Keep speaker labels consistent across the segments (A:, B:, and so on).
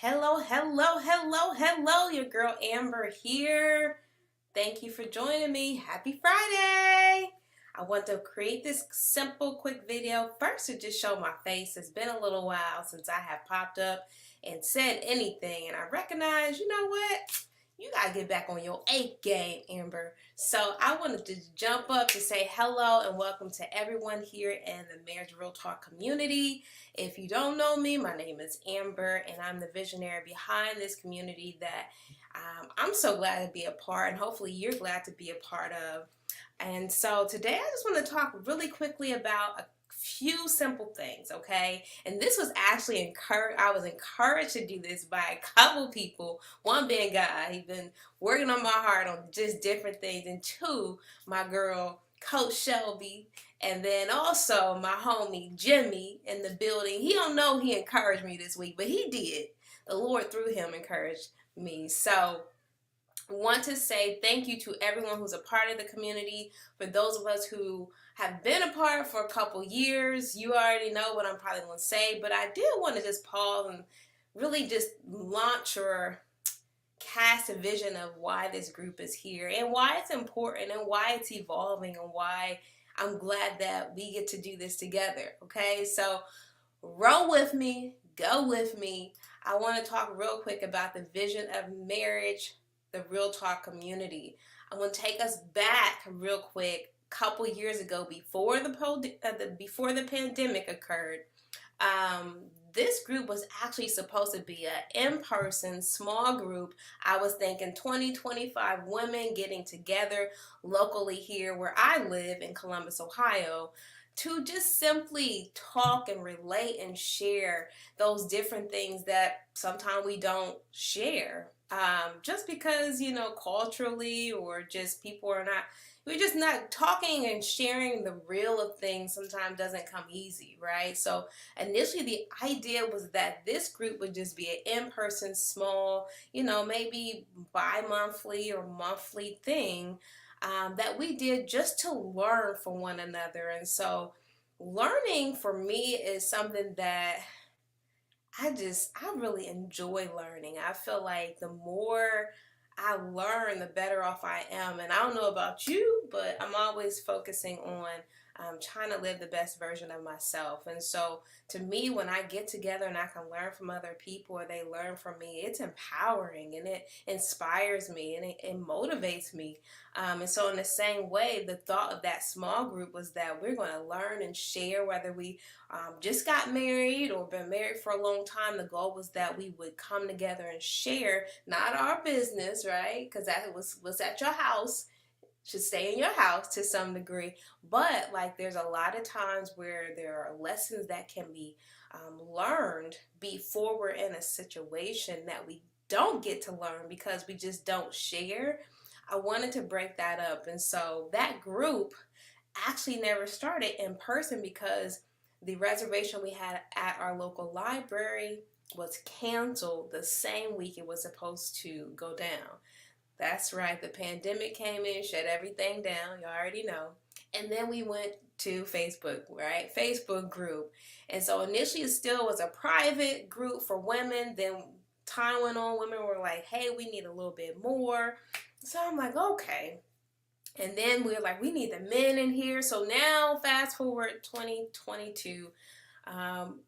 A: Hello, hello, hello, hello. Your girl Amber here. Thank you for joining me. Happy Friday. I want to create this simple, quick video first to just show my face. It's been a little while since I have popped up and said anything, and I recognize, you know what? You gotta get back on your A game, Amber. So I wanted to jump up to say hello and welcome to everyone here in the Marriage Real Talk community. If you don't know me, my name is Amber, and I'm the visionary behind this community that I'm so glad to be a part, and hopefully you're glad to be a part of. And so today I just want to talk really quickly about a few simple things, okay? And this was actually encouraged. I was encouraged to do this by a couple people. One being God, he's been working on my heart on just different things, and two, my girl Coach Shelby, and then also my homie Jimmy in the building. He don't know he encouraged me this week, but he did. The Lord through him encouraged me. So want to say thank you to everyone who's a part of the community. For those of us who have been a part for a couple years, you already know what I'm probably going to say, but I did want to just pause and really just launch or cast a vision of why this group is here and why it's important and why it's evolving and why I'm glad that we get to do this together. Okay, so roll with me, go with me. I want to talk real quick about the vision of marriage, the Real Talk community. I want to take us back real quick, a couple years ago, before the pandemic occurred. Um, this group was actually supposed to be an in-person small group. I was thinking 20, 25 women getting together locally here where I live in Columbus, Ohio, to just simply talk and relate and share those different things that sometimes we don't share. Just because, culturally or just people are not, we're just not talking and sharing the real of things sometimes doesn't come easy, right? So initially the idea was that this group would just be an in-person small, maybe bi-monthly or monthly thing that we did just to learn from one another. And so learning for me is something that I really enjoy learning. I feel like the more I learn, the better off I am. And I don't know about you, but I'm always focusing on trying to live the best version of myself. And so to me, when I get together and I can learn from other people or they learn from me, it's empowering and it inspires me and it motivates me. And so in the same way, the thought of that small group was that we're going to learn and share, whether we just got married or been married for a long time. The goal was that we would come together and share, not our business, right? Because that was at your house, should stay in your house to some degree. But like, there's a lot of times where there are lessons that can be learned before we're in a situation that we don't get to learn because we just don't share. I wanted to break that up, and so that group actually never started in person because the reservation we had at our local library was canceled the same week it was supposed to go down. That's right, the pandemic came in, shut everything down, you already know. And then we went to Facebook, right? Facebook group. And so initially it still was a private group for women. Then time went on, women were like, hey, we need a little bit more. So I'm like, okay. And then we were like, we need the men in here. So now, fast forward 2022,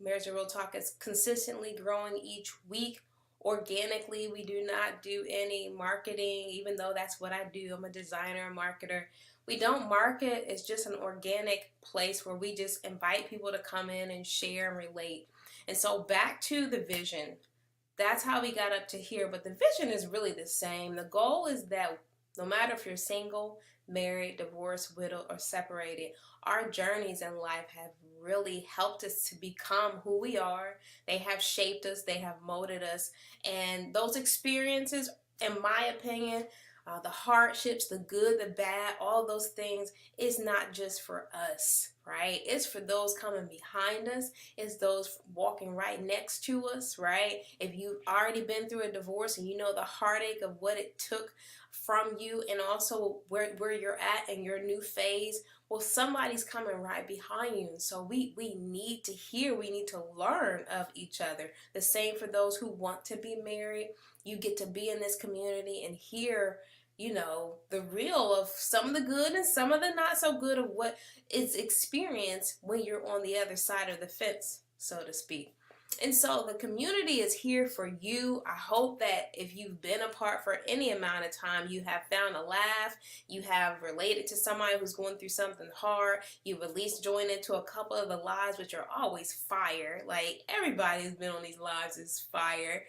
A: Marriage and Real Talk is consistently growing each week organically. We do not do any marketing, even though that's what I do. I'm a designer and marketer. We don't market. It's just an organic place where we just invite people to come in and share and relate. And so back to the vision. That's how we got up to here. But the vision is really the same. The goal is that no matter if you're single, married, divorced, widowed, or separated, our journeys in life have really helped us to become who we are. They have shaped us, they have molded us, and those experiences, in my opinion, the hardships, the good, the bad, all those things, is not just for us, right? It's for those coming behind us. It's those walking right next to us, right? If you've already been through a divorce and you know the heartache of what it took from you, and also where you're at in your new phase, well, somebody's coming right behind you. And so we need to hear, we need to learn of each other. The same for those who want to be married. You get to be in this community and hear, you know, the real of some of the good and some of the not so good of what is experienced when you're on the other side of the fence, so to speak. And so the community is here for you. I hope that if you've been apart for any amount of time, you have found a laugh, you have related to somebody who's going through something hard, you've at least joined into a couple of the lives, which are always fire. Like, everybody who's been on these lives is fire.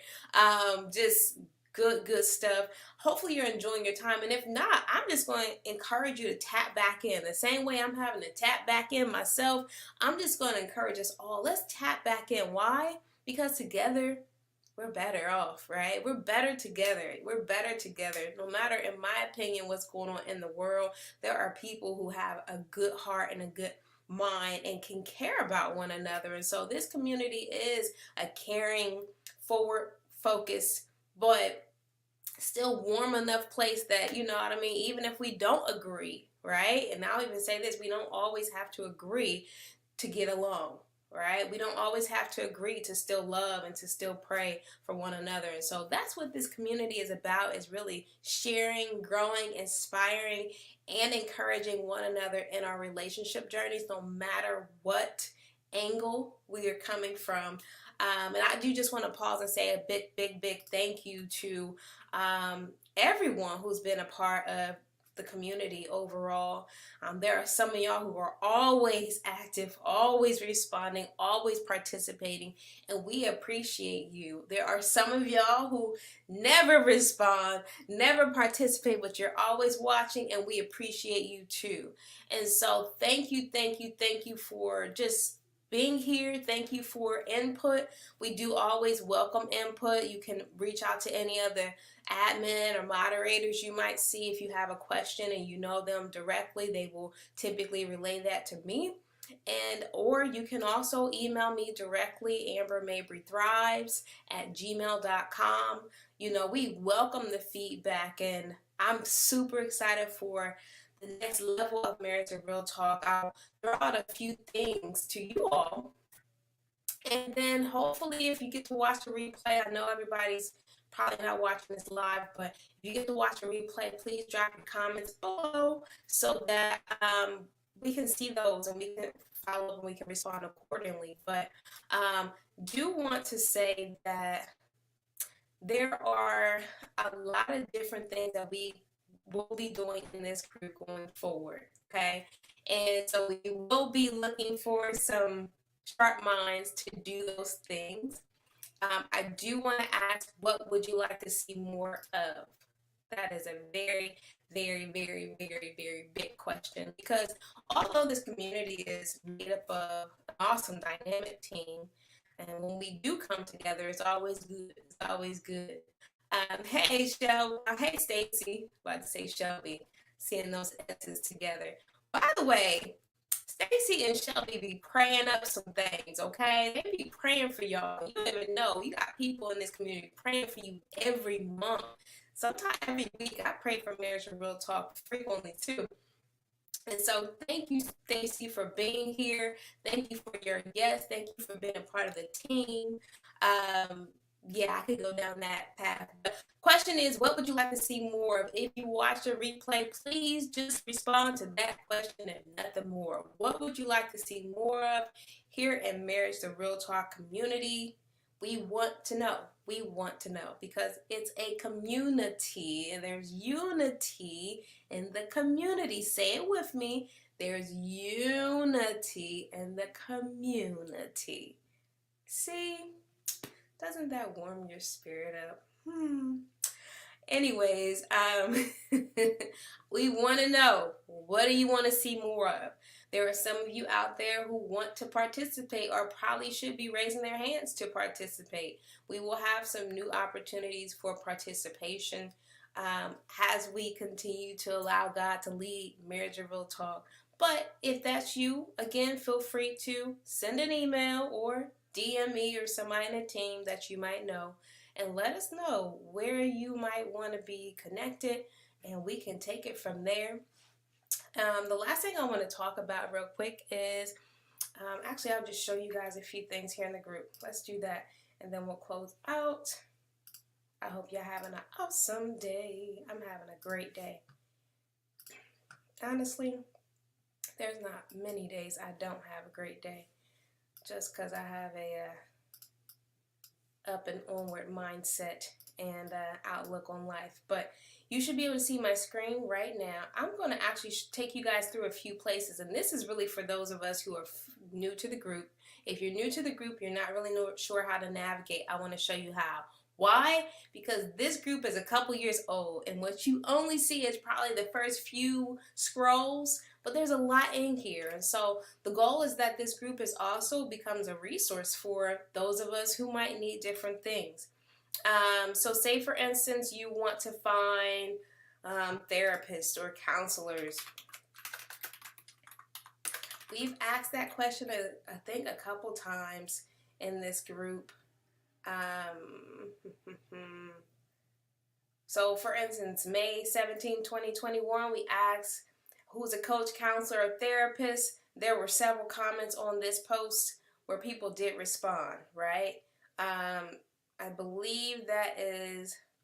A: Just good stuff. Hopefully you're enjoying your time, and if not, I'm just going to encourage you to tap back in the same way I'm having to tap back in myself. I'm just going to encourage us all, let's tap back in. Why? Because together we're better off, right? We're better together. We're better together. No matter, in my opinion, what's going on in the world, there are people who have a good heart and a good mind and can care about one another. And so this community is a caring, forward focused, but still warm enough place that, you know what I mean, even if we don't agree, right? And I'll even say this, we don't always have to agree to get along, right? We don't always have to agree to still love and to still pray for one another. And so that's what this community is about, is really sharing, growing, inspiring, and encouraging one another in our relationship journeys, no matter what angle we are coming from. And I do just want to pause and say a big thank you to everyone who's been a part of the community overall. There are some of y'all who are always active, always responding, always participating, and we appreciate you. There are some of y'all who never respond, never participate, but you're always watching, and we appreciate you too. And so thank you for just being here. Thank you for input. We do always welcome input. You can reach out to any other admin or moderators you might see if you have a question and you know them directly. They will typically relay that to me. And or you can also email me directly, ambermabrythrives@gmail.com. You know, we welcome the feedback, and I'm super excited for the next level of Marriage and Real Talk. I'll throw out a few things to you all, and then hopefully if you get to watch the replay, I know everybody's probably not watching this live, but if you get to watch the replay, please drop your comments below so that we can see those and we can follow and we can respond accordingly. But do want to say that there are a lot of different things that we will be doing in this group going forward, okay? And so we will be looking for some sharp minds to do those things. I do want to ask, what would you like to see more of? That is a very big question, because although this community is made up of an awesome dynamic team, and when we do come together, it's always good. It's always good. Hey, hey, Stacy. About to say Shelby. Seeing those S's together. By the way, Stacy and Shelby be praying up some things, okay? They be praying for y'all. You don't even know. You got people in this community praying for you every month. Sometimes every week. I pray for Marriage and Real Talk frequently too. And so thank you, Stacy, for being here. Thank you for your yes. Thank you for being a part of the team. Yeah, I could go down that path. But question is, what would you like to see more of? If you watch the replay, please just respond to that question and nothing more. What would you like to see more of here in Marriage the Real Talk community? We want to know. We want to know, because it's a community and there's unity in the community. Say it with me. There's unity in the community. See? Doesn't that warm your spirit up? Anyways, we want to know, what do you want to see more of? There are some of you out there who want to participate or probably should be raising their hands to participate. We will have some new opportunities for participation as we continue to allow God to lead Marriage and Real Talk But if that's you, again, feel free to send an email or DM me or somebody in the team that you might know and let us know where you might want to be connected, and we can take it from there. The last thing I want to talk about real quick is, actually, I'll just show you guys a few things here in the group. Let's do that, and then we'll close out. I hope you're having an awesome day. I'm having a great day. Honestly, there's not many days I don't have a great day, just because I have a up and onward mindset and outlook on life. But you should be able to see my screen right now. I'm going to actually take you guys through a few places, and this is really for those of us who are new to the group. If you're new to the group, you're not really sure how to navigate, I want to show you how. Why? Because this group is a couple years old, and what you only see is probably the first few scrolls, but there's a lot in here. And so the goal is that this group is also becomes a resource for those of us who might need different things. So say for instance you want to find therapists or counselors. We've asked that question I think a couple times in this group. So for instance, May 17, 2021, we asked who's a coach, counselor, or therapist. There were several comments on this post where people did respond, right? I believe that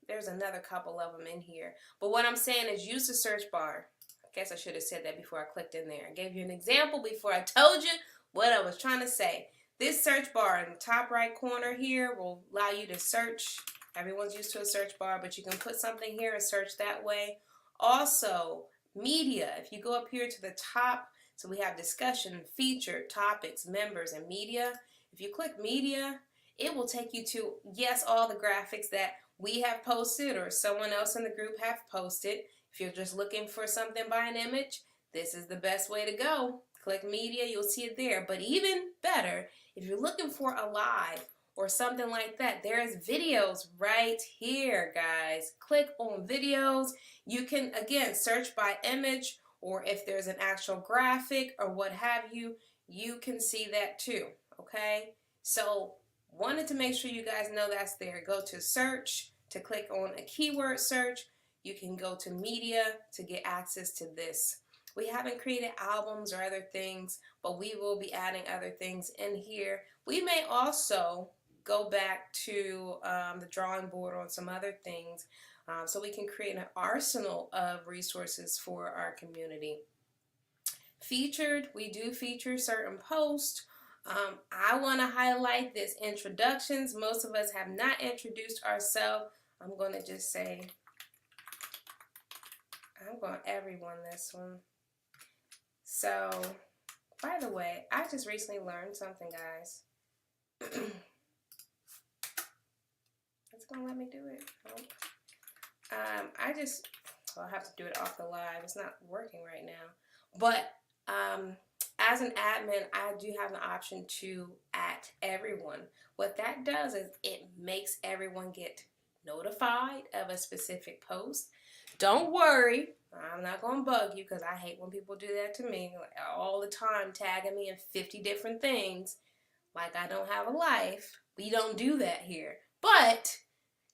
A: there's another couple of them in here. But what I'm saying is use the search bar. I guess I should have said that before I clicked in there. I gave you an example before I told you what I was trying to say. This search bar in the top right corner here will allow you to search. Everyone's used to a search bar, but you can put something here and search that way. Also, media. If you go up here to the top, so we have discussion, featured, topics, members, and media. If you click media, it will take you to, yes, all the graphics that we have posted or someone else in the group have posted. If you're just looking for something by an image, this is the best way to go. Click media, you'll see it there. But even better, if you're looking for a live or something like that, there is videos right here, guys. Click on videos. You can, again, search by image, or if there's an actual graphic or what have you, you can see that too, okay? So wanted to make sure you guys know that's there. Go to search to click on a keyword search. You can go to media to get access to this. We haven't created albums or other things, but we will be adding other things in here. We may also go back to the drawing board on some other things so we can create an arsenal of resources for our community. Featured, we do feature certain posts. I want to highlight this introductions. Most of us have not introduced ourselves. I'm going to just say, I'm going to everyone this one. So, by the way, I just recently learned something, guys. It's going to let me do it. I'll have to do it off the live. It's not working right now. But as an admin, I do have an option to at everyone. What that does is it makes everyone get notified of a specific post. Don't worry, I'm not going to bug you because I hate when people do that to me all the time, tagging me in 50 different things like I don't have a life. We don't do that here. But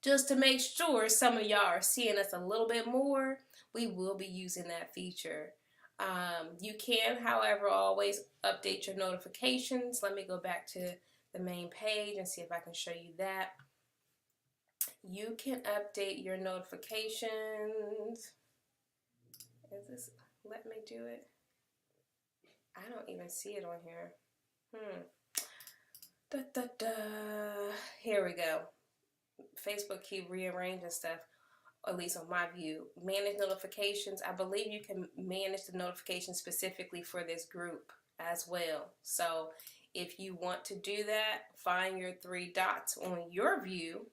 A: just to make sure some of y'all are seeing us a little bit more, we will be using that feature. You can, however, always update your notifications. Let me go back to the main page and see if I can show you that. You can update your notifications. Is this, let me do it? I don't even see it on here. Here we go. Facebook keep rearranging stuff, at least on my view. Manage notifications. I believe you can manage the notifications specifically for this group as well. So if you want to do that, find your three dots on your view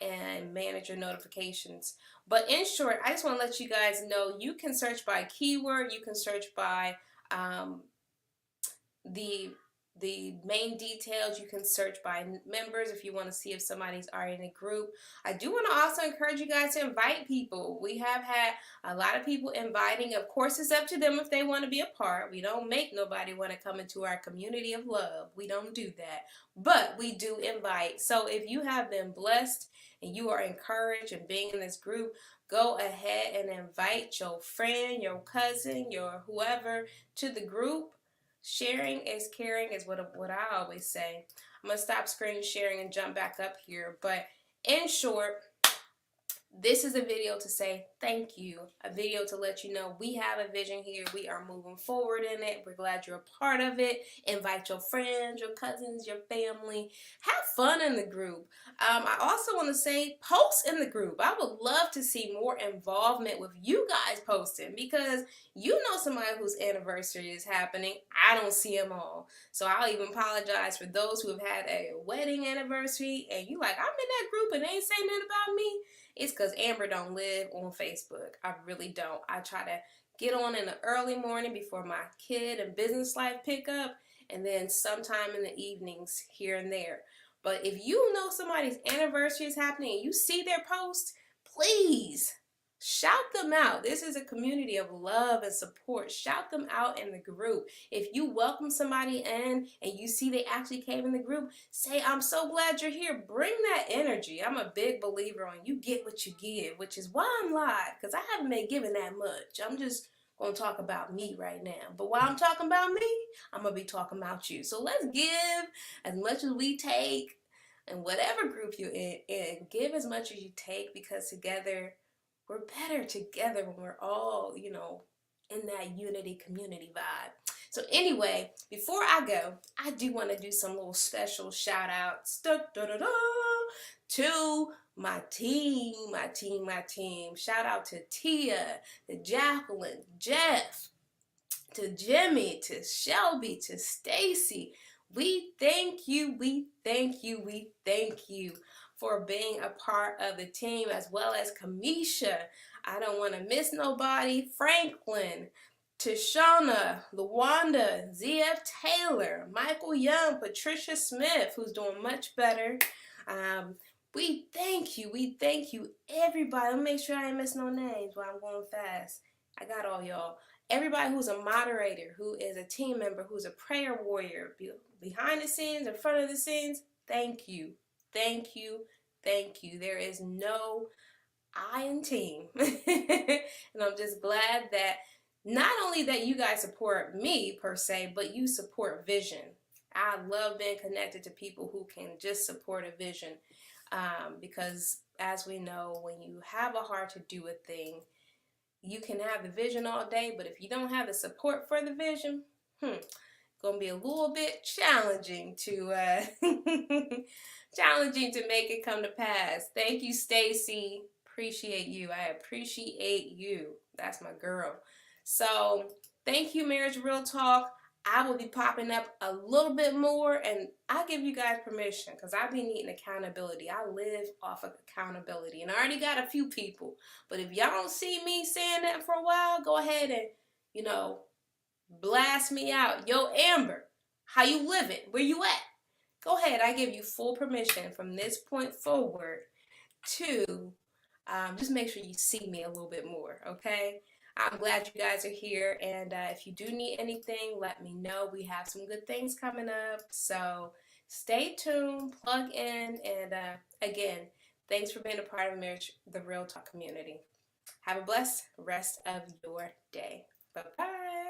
A: and manage your notifications. But in short, I just want to let you guys know you can search by keyword, you can search by the the main details. You can search by members if you want to see if somebody's already in a group. I do want to also encourage you guys to invite people. We have had a lot of people inviting. Of course, it's up to them if they want to be a part. We don't make nobody want to come into our community of love. We don't do that. But we do invite. So if you have been blessed and you are encouraged in being in this group, go ahead and invite your friend, your cousin, your whoever to the group. Sharing is caring is what I always say. I'm going to stop screen sharing and jump back up here. But in short, this is a video to say thank you, a video to let you know we have a vision here. We are moving forward in it. We're glad you're a part of it. Invite your friends, your cousins, your family. Have fun in the group. I also want to say post in the group. I would love to see more involvement with you guys posting, because you know somebody whose anniversary is happening. I don't see them all. So I'll even apologize for those who have had a wedding anniversary and you like, I'm in that group and they ain't saying nothing about me. It's because Amber don't live on Facebook. I really don't. I try to get on in the early morning before my kid and business life pick up, and then sometime in the evenings here and there. But if you know somebody's anniversary is happening and you see their post, please shout them out. This is a community of love and support. Shout them out in the group. If you welcome somebody in and you see they actually came in the group, say, I'm so glad you're here. Bring that energy. I'm a big believer on you get what you give, which is why I'm live, because I haven't been giving that much. I'm just going to talk about me right now. But while I'm talking about me, I'm going to be talking about you. So let's give as much as we take in whatever group you're in. Give as much as you take, because together we're better together when we're all, in that unity community vibe. So anyway, before I go, I do want to do some little special shout outs to my team. Shout out to Tia, to Jacqueline, Jeff, to Jimmy, to Shelby, to Stacy. We thank you for being a part of the team, as well as Kamisha. I don't want to miss nobody. Franklin, Tishana, Luwanda, ZF Taylor, Michael Young, Patricia Smith, who's doing much better. We thank you, everybody. Let me make sure I ain't miss no names while I'm going fast. I got all y'all. Everybody who's a moderator, who is a team member, who's a prayer warrior, behind the scenes, in front of the scenes, thank you. There is no I in team. And I'm just glad that not only that you guys support me per se, but you support vision. I love being connected to people who can just support a vision, because as we know, when you have a heart to do a thing, you can have the vision all day, but if you don't have the support for the vision, gonna be a little bit challenging to make it come to pass. Thank you, Stacy. Appreciate you. I appreciate you. That's my girl. So thank you, Marriage Real Talk. I will be popping up a little bit more, and I give you guys permission because I be needing accountability. I live off of accountability, and I already got a few people. But if y'all don't see me saying that for a while, go ahead and, blast me out. Yo, Amber, how you living? Where you at? Go ahead. I give you full permission from this point forward to just make sure you see me a little bit more, okay? I'm glad you guys are here, and if you do need anything, let me know. We have some good things coming up, so stay tuned, plug in, and again, thanks for being a part of the Real Talk community. Have a blessed rest of your day. Bye-bye.